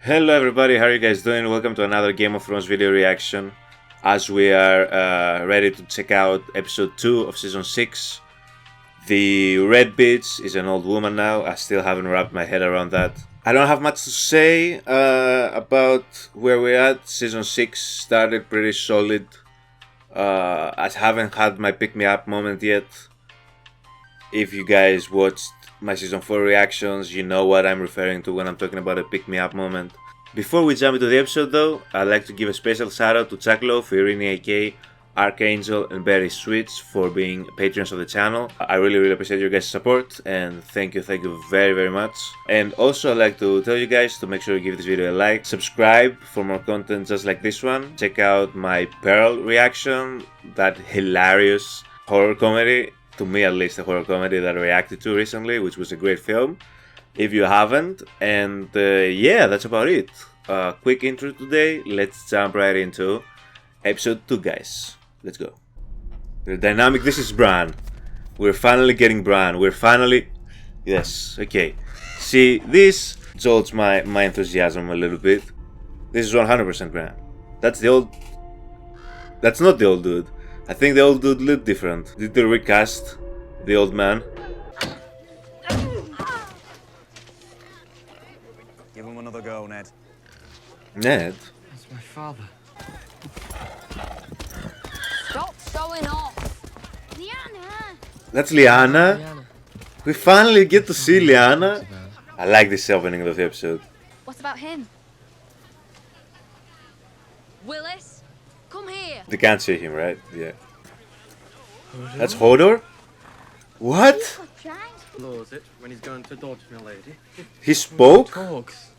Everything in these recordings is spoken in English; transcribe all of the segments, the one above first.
Hello everybody, how are you guys doing? Welcome to another Game of Thrones video reaction. As we are ready to check out episode 2 of season 6. The red bitch is an old woman now. I still haven't wrapped my head around that. I don't have much to say about where we're at. Season 6 started pretty solid. I haven't had my pick-me-up moment yet. If you guys watched my season 4 reactions, you know what I'm referring to when I'm talking about a pick-me-up moment. Before we jump into the episode though, I'd like to give a special shout out to Chaklo, Fiorini AK, Archangel and Berry Switch for being patrons of the channel. I really appreciate your guys' support and thank you very much. And also I'd like to tell you guys to make sure you give this video a like, subscribe for more content just like this one. Check out my Pearl reaction, that hilarious horror comedy, to me at least a horror comedy that I reacted to recently, which was a great film if you haven't. And yeah, that's about it. Quick intro today, let's jump right into episode 2 guys. Let's go. The dynamic, this is Bran. We're finally getting Bran. We're finally... Yes, okay. See, this jolts my enthusiasm a little bit. This is 100% Bran. That's the old... That's not the old dude. I think the old dude looked different. Did they recast the old man? Give him another go, Ned. Ned? That's my father. Stop showing off! Lyanna! That's Lyanna? We finally get to see Lyanna. I like this opening of the episode. What about him? Willis, come here! They can't see him, right? Yeah. That's Hodor? What? Blows it when he's going to dodge my lady. He spoke? Talks.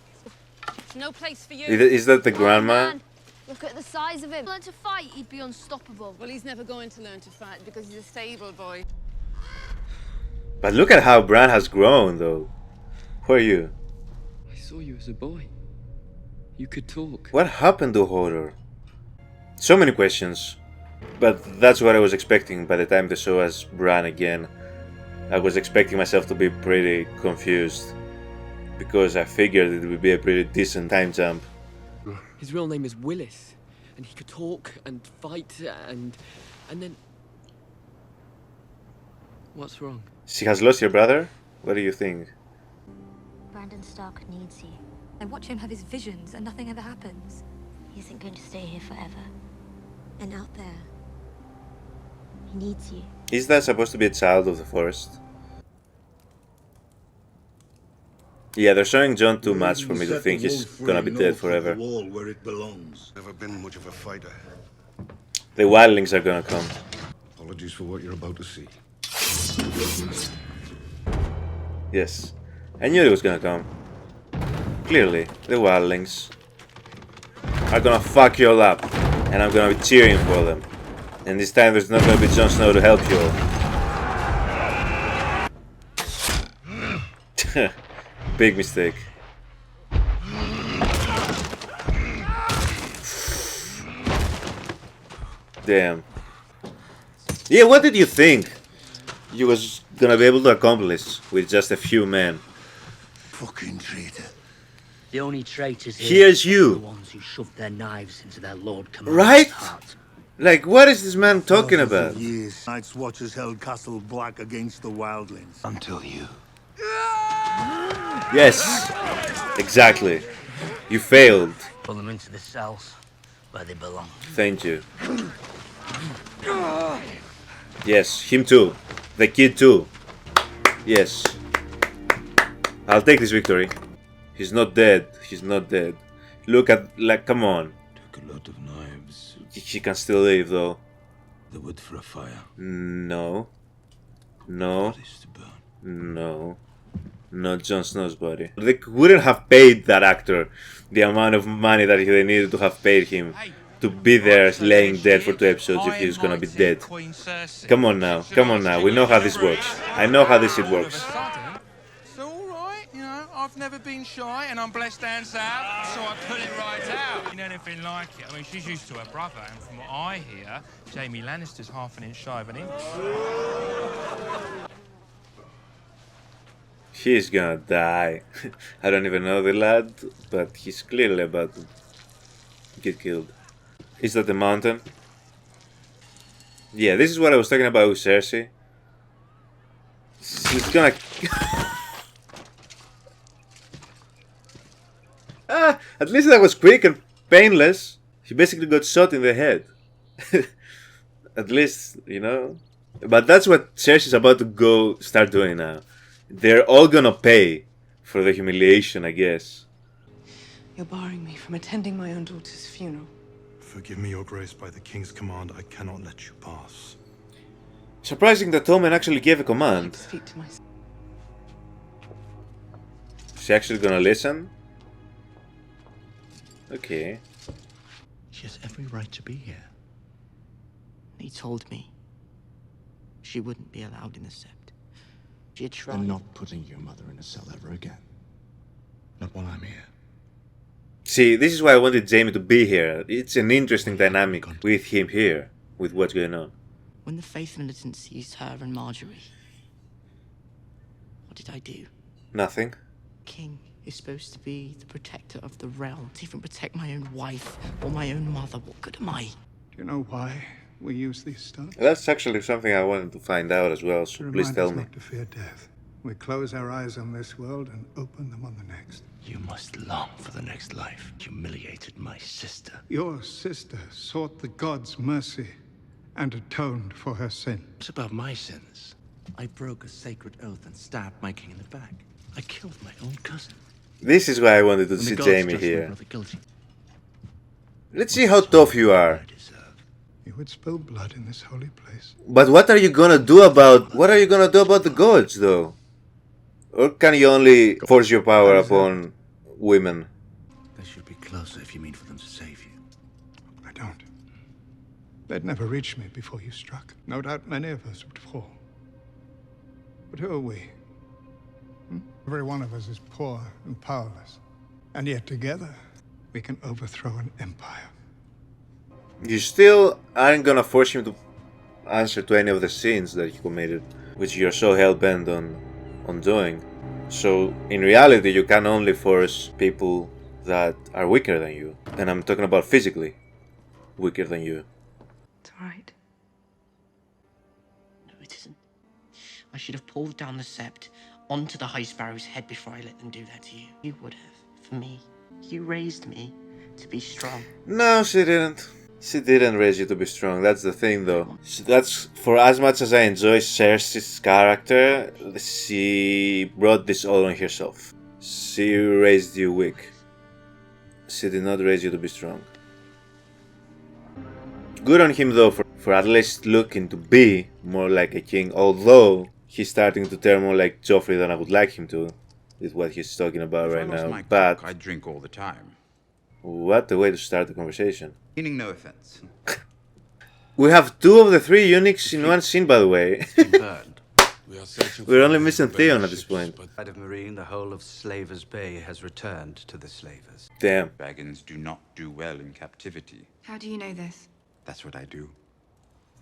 No place for you. Is that the grandma? Man, look at the size of him. Learn to fight, he'd be unstoppable. Well, he's never going to learn to fight because he's a stable boy. But look at how Bran has grown, though. Who are you? I saw you as a boy. You could talk. What happened to Hodor? So many questions. But that's what I was expecting by the time they saw us Bran again. I was expecting myself to be pretty confused. Because I figured it would be a pretty decent time jump. His real name is Willis, and he could talk and fight and then... What's wrong? She has lost your brother? What do you think? Bran Stark needs you. I watch him have his visions and nothing ever happens. He isn't going to stay here forever. And out there, He needs you. Is that supposed to be a child of the forest? Yeah, they're showing Jon too much for me to think he's gonna be dead forever. Wall where it belongs. Never been much of a fighter. The wildlings are gonna come. Apologies for what you're about to see. Yes. I knew it was gonna come. Clearly, the wildlings are gonna fuck you all up. And I'm gonna be cheering for them. And this time there's not gonna be Jon Snow to help you all. Big mistake. Damn. Yeah, what did you think you was gonna be able to accomplish with just a few men? Fucking traitor. The only traitors here Here's you. are the ones who shoved their knives into their Lord Commander's Right? heart. Like, what is this man talking about? Years, Night's Watchers held Castle Black against the wildlings. Until you. Yes, exactly. You failed. Pull them into the cells where they belong. Thank you. Yes, him too. The kid too. Yes. I'll take this victory. He's not dead. He's not dead. Look at, like, come on. Took a lot of knives. He can still live though. The wood for a fire. No. No. Bodies to burn. No. Not Jon Snow's body. They wouldn't have paid that actor the amount of money that they needed to have paid him to be there laying dead for 2 episodes if he was gonna be dead. Come on now. Come on now. We know how this works. I know how this shit works. It's all right, you know. I've never been shy, and I'm blessed down south, so I put it right out. Ain't anything like it. I mean, she's used to her brother, and from what I hear, Jamie Lannister's half an inch shy of an inch. He's gonna die. I don't even know the lad, but he's clearly about to get killed. Is that the mountain? Yeah, this is what I was talking about with Cersei. She's gonna... at least that was quick and painless. He basically got shot in the head. At least, you know. But that's what Cersei's about to go start doing now. They're all gonna pay for the humiliation, I guess. You're barring me from attending my own daughter's funeral. Forgive me, Your Grace. By the King's command, I cannot let you pass. Surprising that Tommen actually gave a command. Speak to my... She actually gonna listen? Okay. She has every right to be here. He told me she wouldn't be allowed in the Sept. She had tried. I'm not putting your mother in a cell ever again. Not while I'm here. See, this is why I wanted Jaime to be here. It's an interesting dynamic with him here, with what's going on. When the Faith militant seized her and Marjorie, what did I do? Nothing. King is supposed to be the protector of the realm. To even protect my own wife or my own mother, what good am I? Do you know why we use these stones? That's actually something I wanted to find out as well, so please tell me. Not to fear death. We close our eyes on this world and open them on the next. You must long for the next life. Humiliated my sister. Your sister sought the gods' mercy and atoned for her sin. What about my sins? I broke a sacred oath and stabbed my king in the back. I killed my own cousin. This is why I wanted to When the see gods Jaime judged my here. brother guilty. Let's see how tough you are. I deserve. You would spill blood in this holy place. But what are you gonna do about the gods, though? Or can you only force your power upon women? They should be closer if you mean for them to save you. I don't. They'd never reach me before you struck. No doubt many of us would fall. But who are we? Every one of us is poor and powerless. And yet together, we can overthrow an empire. You still aren't gonna force him to answer to any of the sins that he committed, which you're so hell-bent on doing. So, in reality, you can only force people that are weaker than you. And I'm talking about physically weaker than you. It's all right. No, it isn't. I should have pulled down the Sept onto the High Sparrow's head before I let them do that to you. You would have, for me. You raised me to be strong. No, she didn't. She didn't raise you to be strong. That's the thing, though. That's, for as much as I enjoy Cersei's character, she brought this all on herself. She raised you weak. She did not raise you to be strong. Good on him, though, for at least looking to be more like a king, although he's starting to turn more like Joffrey than I would like him to, with what he's talking about right now. But I drink all the time. what a way to start the conversation. Meaning no offense. We have 2 of the 3 eunuchs in one scene, by the way. We're only missing Theon at this point. Side of Marine, the whole of Slavers Bay has returned to the slavers. Damn. Dragons do not do well in captivity. How do you know this? That's what I do.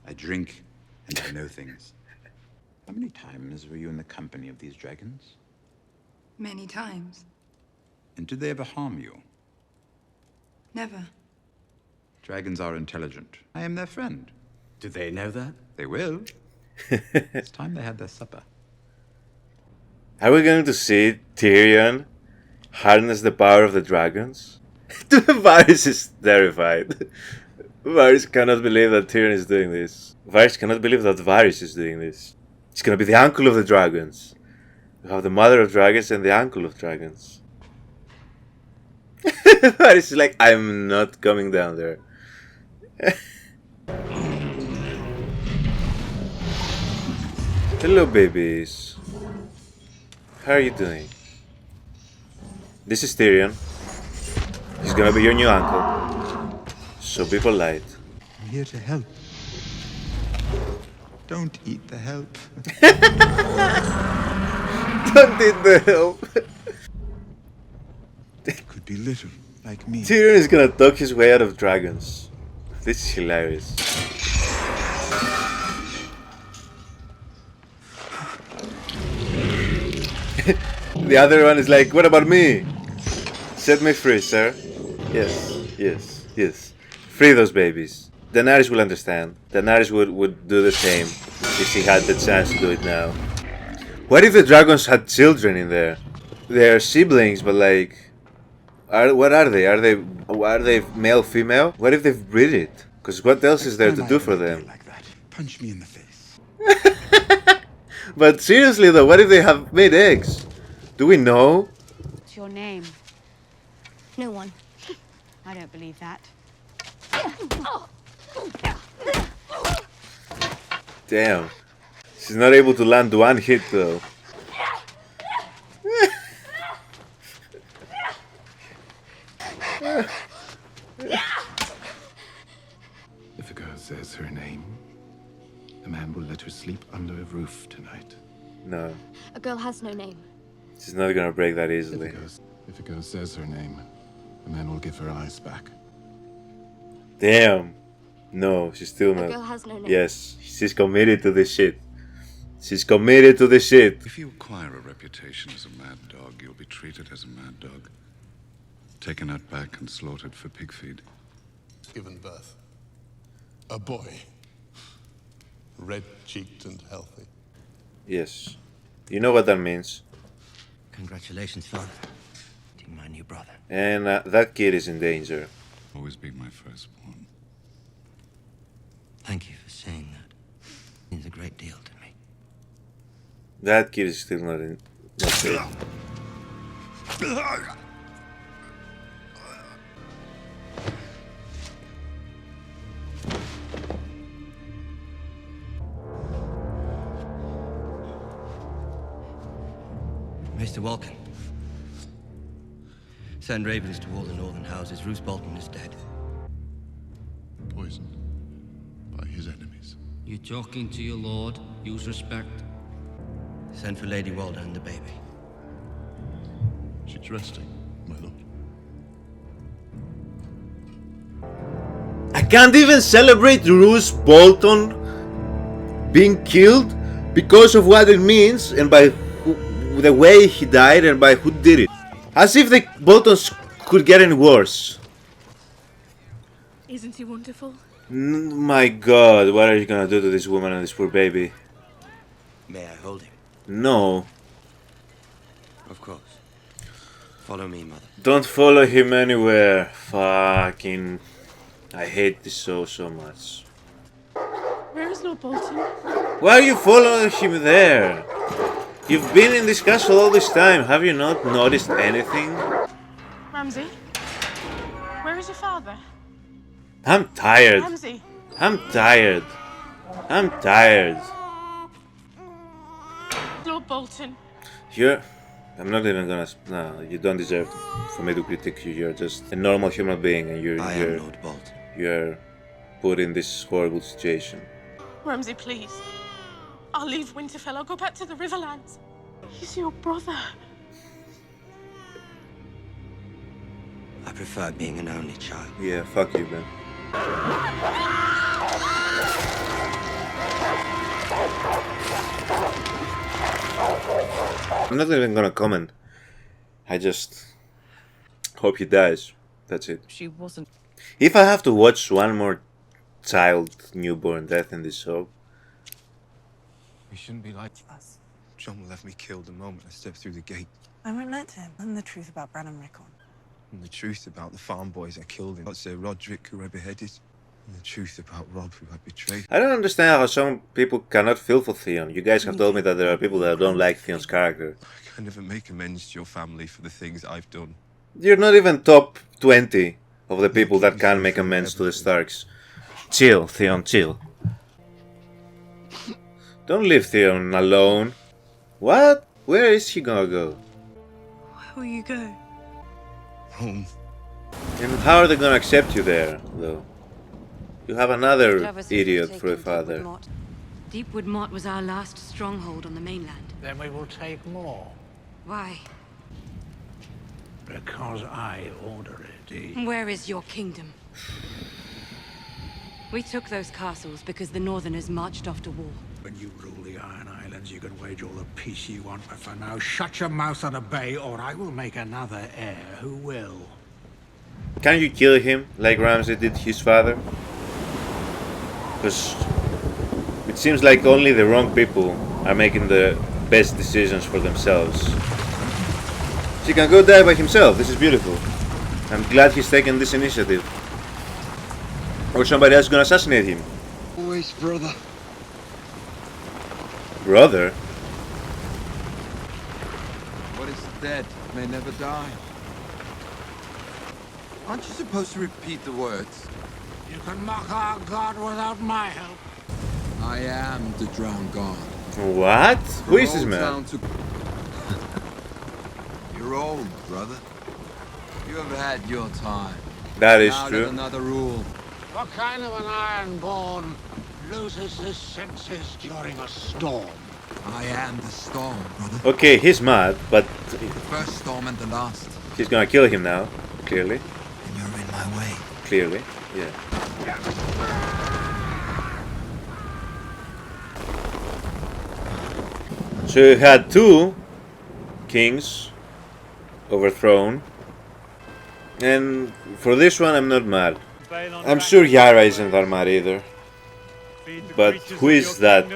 I drink and I know things. How many times were you in the company of these dragons? Many times. And did they ever harm you? Never. Dragons are intelligent. I am their friend. Do they know that? They will. It's time they had their supper. Are we going to see Tyrion harness the power of the dragons? Varys is terrified. Varys cannot believe that Tyrion is doing this. Varys cannot believe that Varys is doing this. It's gonna be the uncle of the dragons. We have the mother of dragons and the uncle of dragons. Varys is like, I'm not coming down there. Hello, babies. How are you doing? This is Tyrion. He's gonna be your new uncle. So be polite. I'm here to help. Don't eat the help. Don't eat the help. Could be little, like me. Tyrion is gonna talk his way out of dragons. This is hilarious. The other one is like, what about me? Set me free, sir. Yes, yes, yes. Free those babies. Daenerys will understand. Daenerys would do the same if she had the chance to do it now. What if the dragons had children in there? They're siblings, but like, what are they? Are they male, female? What if they've bred it? Because what else is there to do for them? Like that. Punch me in the face. But seriously though, what if they have made eggs? Do we know? What's your name? No one. I don't believe that. Damn. She's not able to land one hit though. If a girl says her name, a man will let her sleep under a roof tonight. No. A girl has no name. She's not gonna break that easily. If a girl says her name, a man will give her eyes back. Damn. No, she's still A not. girl has no name. Yes, she's committed to this shit. She's committed to this shit. If you acquire a reputation as a mad dog, you'll be treated as a mad dog. Taken out back and slaughtered for pig feed. Given birth. A boy. Red-cheeked and healthy. Yes. You know what that means. Congratulations, father. To my new brother. And that kid is in danger. Always be my firstborn. Thank you for saying that. It means a great deal to me. That kid is still not in. Not dead. Mr. Walken. Send ravens to all the northern houses. Roose Bolton is dead. Poisoned by his enemies. You're talking to your lord. Use respect. Send for Lady Walder and the baby. She's resting, my lord. I can't even celebrate Roose Bolton being killed because of what it means and by the way he died and by who did it. As if the Boltons could get any worse. Isn't he wonderful? My god, what are you gonna do to this woman and this poor baby? May I hold him? No. Of course. Follow me, mother. Don't follow him anywhere. Fucking... I hate this show so much. Where is Lord Bolton? Why are you following him there? You've been in this castle all this time. Have you not noticed anything? Ramsay? Where is your father? I'm tired. Ramsay? I'm tired. I'm tired. Lord Bolton. I'm not even gonna... No, you don't deserve for me to critique you. You're just a normal human being and you're Lord Bolton. You're put in this horrible situation. Ramsay, please. I'll leave Winterfell. I'll go back to the Riverlands. He's your brother. I prefer being an only child. Yeah, fuck you, man. I'm not even gonna comment. I just hope he dies. That's it. She wasn't. If I have to watch one more child newborn death in this show, We shouldn't be like us. John will have me killed the moment I step through the gate. I won't let him. And the truth about Bran and Rickon. And the truth about the farm boys I killed him. Not Sir Roderick, who I beheaded. And the truth about Rob, who I betrayed. I don't understand how some people cannot feel for Theon. You guys have told me that there are people that don't like Theon's character. I can never make amends to your family for the things I've done. You're not even top 20 of the people that can make amends to the Starks. Chill, Theon, chill. Don't leave Theon alone. What? Where is he gonna go? Where will you go? Home. And how are they gonna accept you there, though? You have another idiot for a father. Deepwood Motte was our last stronghold on the mainland. Then we will take more. Why? Because I order it. Where is your kingdom? We took those castles because the Northerners marched off to war. When you rule the Iron Islands, you can wage all the peace you want, but for now, shut your mouth and obey, or I will make another heir who will. Can you kill him like Ramsay did his father? Because it seems like only the wrong people are making the best decisions for themselves. He can go die by himself. This is beautiful. I'm glad he's taken this initiative. Or somebody else is gonna assassinate him. Always, brother. Brother? What is dead may never die. Aren't you supposed to repeat the words? You can mock our god without my help. I am the drowned god. What? Who is this man? You're old, brother. You have had your time. That is Now true. let another rule. What kind of an Ironborn loses his senses during a storm? I am the storm, brother. Okay, he's mad, but The first storm and the last. he's gonna kill him now. Clearly. And you're in my way. Clearly, yeah. So you had two kings overthrown, and for this one I'm not mad. I'm sure Yara isn't that mad either. But who is that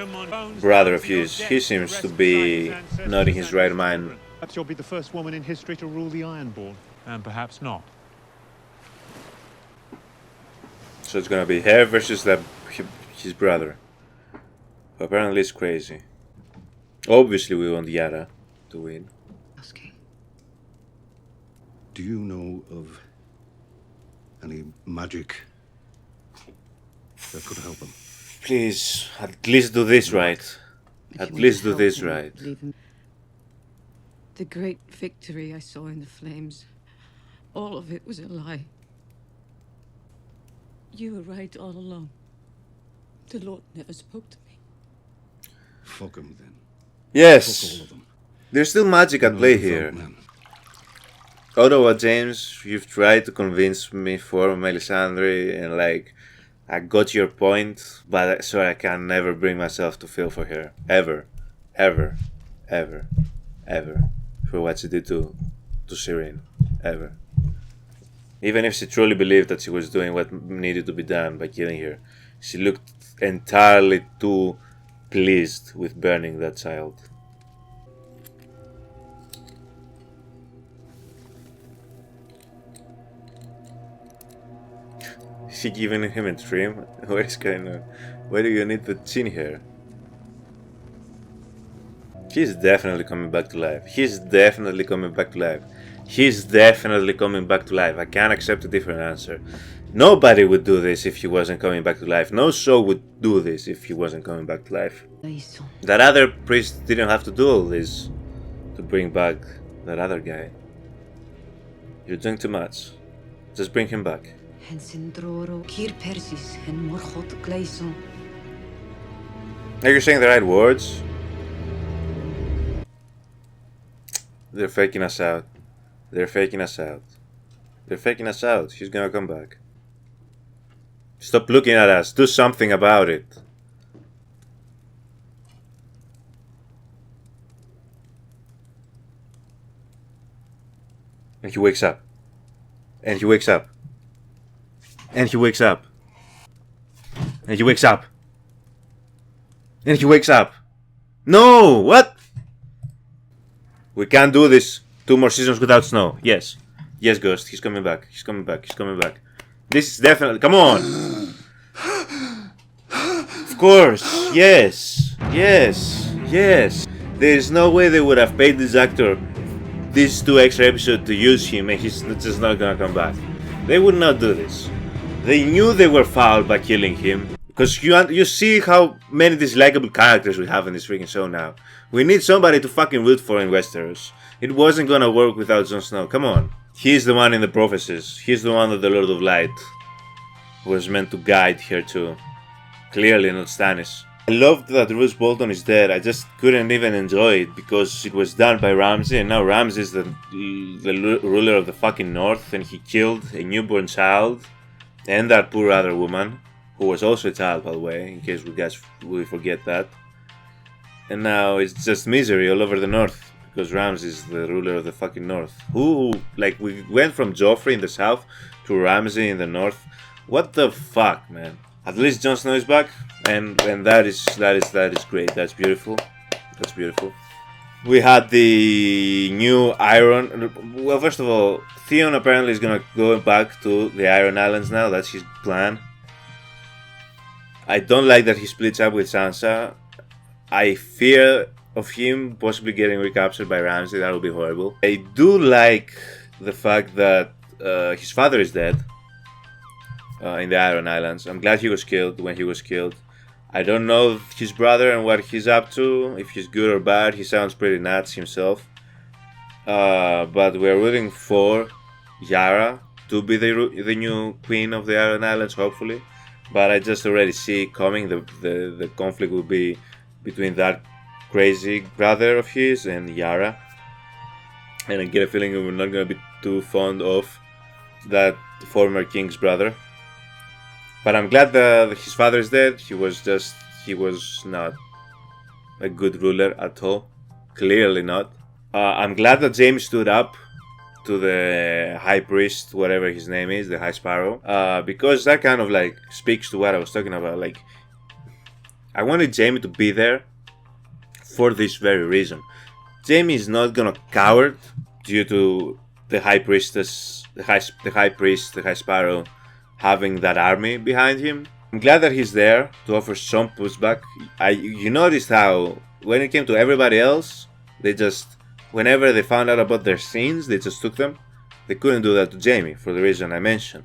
brother of his? He seems to be not in his right mind. Perhaps you'll be the first woman in history to rule the Ironborn, and perhaps not. So it's gonna be her versus his brother. Who apparently is crazy. Obviously we want Yara to win. Do you know of any magic that could help him? Please, at least do this right. At least do this right. The great victory I saw in the flames, all of it was a lie. You were right all along. The Lord never spoke to me. Fuck him then. Yes. Fuck all of them. There's still magic at play here. Ottawa James, you've tried to convince me for Melisandre, and like, I got your point, but I swear I can never bring myself to feel for her. Ever. Ever. Ever. Ever. For what she did to Tyrion. Ever. Even if she truly believed that she was doing what needed to be done by killing her, she looked entirely too pleased with burning that child. Is she giving him a trim? What is going on? Why do you need the chin hair? He's definitely coming back to life. He's definitely coming back to life. He's definitely coming back to life. I can't accept a different answer. Nobody would do this if he wasn't coming back to life. No show would do this if he wasn't coming back to life. That other priest didn't have to do all this to bring back that other guy. You're doing too much. Just bring him back. Are you saying the right words? They're faking us out. They're faking us out. They're faking us out. He's gonna come back. Stop looking at us. Do something about it. And he wakes up. And he wakes up. And he wakes up. And he wakes up. And he wakes up. No! What? We can't do this 2 more seasons without snow. Yes. Yes, Ghost. He's coming back. He's coming back. He's coming back. This is definitely... Come on! Of course. Yes. Yes. Yes. There is no way they would have paid this actor these 2 extra episodes to use him and he's just not gonna come back. They would not do this. They knew they were fouled by killing him. Because you see how many dislikable characters we have in this freaking show now. We need somebody to fucking root for in Westeros. It wasn't gonna work without Jon Snow. Come on. He's the one in the prophecies. He's the one that the Lord of Light was meant to guide here to. Clearly not Stannis. I loved that Roose Bolton is dead. I just couldn't even enjoy it because it was done by Ramsay, and now Ramsay is the ruler of the fucking North, and he killed a newborn child and that poor other woman, who was also a child, by the way, in case we forget that. And now it's just misery all over the north, because Ramsay is the ruler of the fucking north. Who, like, we went from Joffrey in the south to Ramsay in the north. What the fuck, man? At least Jon Snow is back, and that is great. That's beautiful. That's beautiful. We had the new Iron. Well, first of all, Theon apparently is gonna go back to the Iron Islands now. That's his plan. I don't like that he splits up with Sansa. I fear of him possibly getting recaptured by Ramsay. That would be horrible. I do like the fact that his father is dead in the Iron Islands. I'm glad he was killed when he was killed. I don't know his brother and what he's up to, if he's good or bad. He sounds pretty nuts himself. But we're rooting for Yara to be the new queen of the Iron Islands, hopefully. But I just already see coming the conflict will be between that crazy brother of his and Yara. And I get a feeling we're not going to be too fond of that former king's brother. But I'm glad that his father is dead. He was not a good ruler at all. Clearly not. I'm glad that Jaime stood up to the high priest, whatever his name is, the High Sparrow, because that kind of like speaks to what I was talking about. Like, I wanted Jaime to be there for this very reason. Jaime is not gonna cower due to the high priestess, the high priest, the High Sparrow having that army behind him. I'm glad that he's there to offer some pushback. You noticed how when it came to everybody else, they just, whenever they found out about their sins, they just took them. They couldn't do that to Jaime for the reason I mentioned.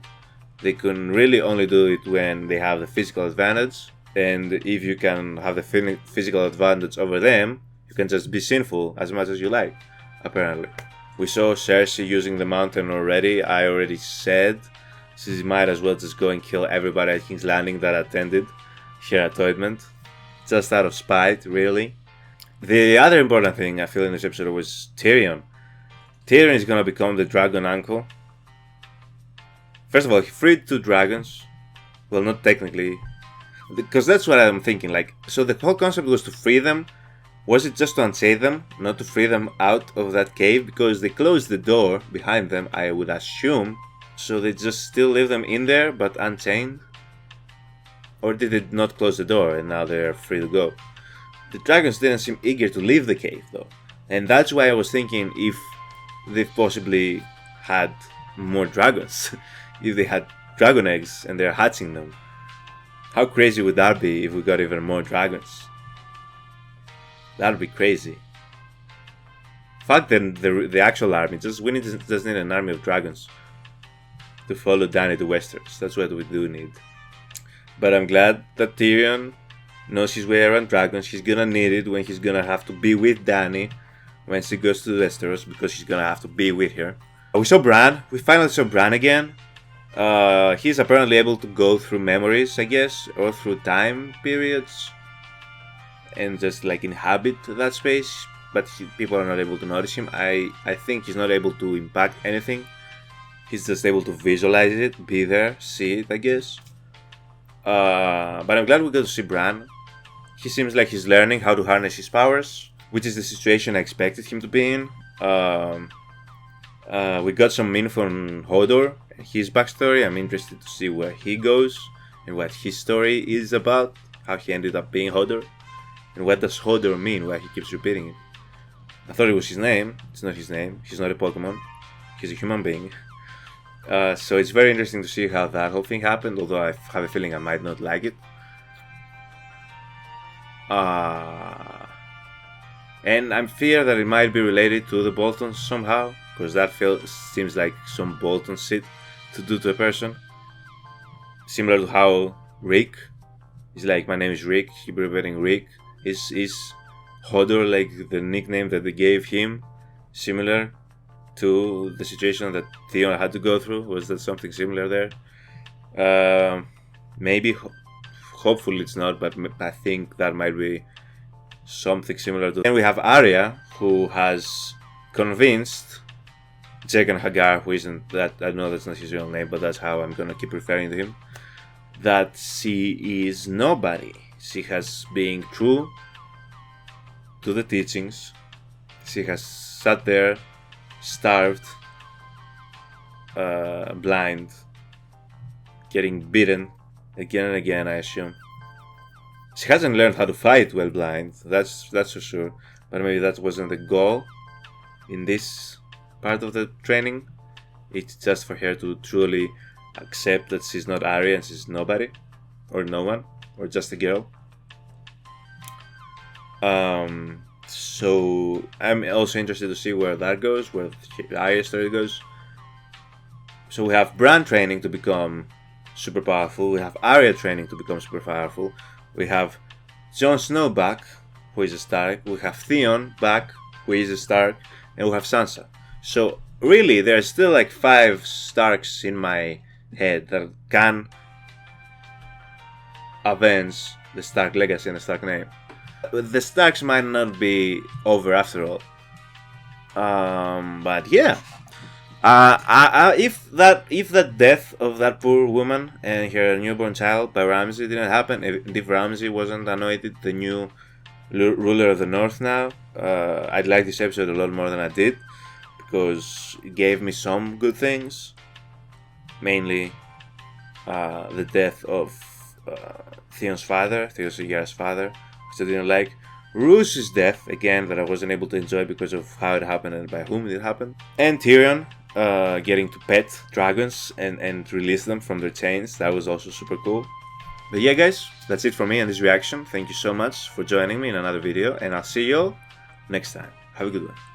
They can really only do it when they have the physical advantage, and if you can have the physical advantage over them, you can just be sinful as much as you like, apparently. We saw Cersei using the mountain already. I already said she might as well just go and kill everybody at King's Landing that attended her atonement, just out of spite, really. The other important thing I feel in this episode was Tyrion. Tyrion is gonna become the dragon uncle. First of all, he freed 2 dragons. Well, not technically, because that's what I'm thinking. Like, so the whole concept was to free them. Was it just to unchain them, not to free them out of that cave? Because they closed the door behind them, I would assume. So they just still leave them in there, but unchained? Or did they not close the door and now they're free to go? The dragons didn't seem eager to leave the cave though. And that's why I was thinking if they possibly had more dragons. If they had dragon eggs and they're hatching them. How crazy would that be if we got even more dragons? That would be crazy. Fuck the actual army. We just need an army of dragons to follow Dany to Westeros. That's what we do need. But I'm glad that Tyrion knows his way around dragons. He's gonna need it when he's gonna have to be with Dany when she goes to Westeros, because he's gonna have to be with her. We saw Bran. We finally saw Bran again. He's apparently able to go through memories, I guess, or through time periods, and just like inhabit that space. But people are not able to notice him. I think he's not able to impact anything. He's just able to visualize it, be there, see it, I guess. But I'm glad we got to see Bran. He seems like he's learning how to harness his powers, which is the situation I expected him to be in. We got some info on Hodor and his backstory. I'm interested to see where he goes and what his story is about, how he ended up being Hodor, and what does Hodor mean, why he keeps repeating it. I thought it was his name. It's not his name. He's not a Pokemon. He's a human being. So it's very interesting to see how that whole thing happened, although I have a feeling I might not like it. And I'm fear that it might be related to the Boltons somehow, because that seems like some Bolton shit to do to a person. Similar to how Rick is like, my name is Rick, keep repeating Rick. Is Hodor like the nickname that they gave him, similar to the situation that Theon had to go through? Was that something similar there? Maybe, hopefully it's not, but I think that might be something similar to. And we have Arya, who has convinced Jaqen H'ghar, who isn't that, I know that's not his real name, but that's how I'm gonna keep referring to him, that she is nobody. She has being true to the teachings. She has sat there, starved, blind, getting beaten again and again, I assume. She hasn't learned how to fight while blind, that's for sure. But maybe that wasn't the goal in this part of the training. It's just for her to truly accept that she's not Arya and she's nobody, or no one, or just a girl. So I'm also interested to see where that goes, where Arya's story goes. So we have Bran training to become super powerful, we have Arya training to become super powerful, we have Jon Snow back, who is a Stark, we have Theon back, who is a Stark, and we have Sansa. So really, there's still like 5 Starks in my head that can avenge the Stark legacy and the Stark name. The Starks might not be over after all. But yeah, if that death of that poor woman and her newborn child by Ramsay didn't happen, if Ramsay wasn't anointed the new ruler of the North now, I'd like this episode a lot more than I did, because it gave me some good things, mainly the death of Theon's father, Theon's father, which I didn't like. Roos's death, again, that I wasn't able to enjoy because of how it happened and by whom it happened. And Tyrion getting to pet dragons and release them from their chains. That was also super cool. But yeah, guys, that's it for me and this reaction. Thank you so much for joining me in another video, and I'll see you all next time. Have a good one.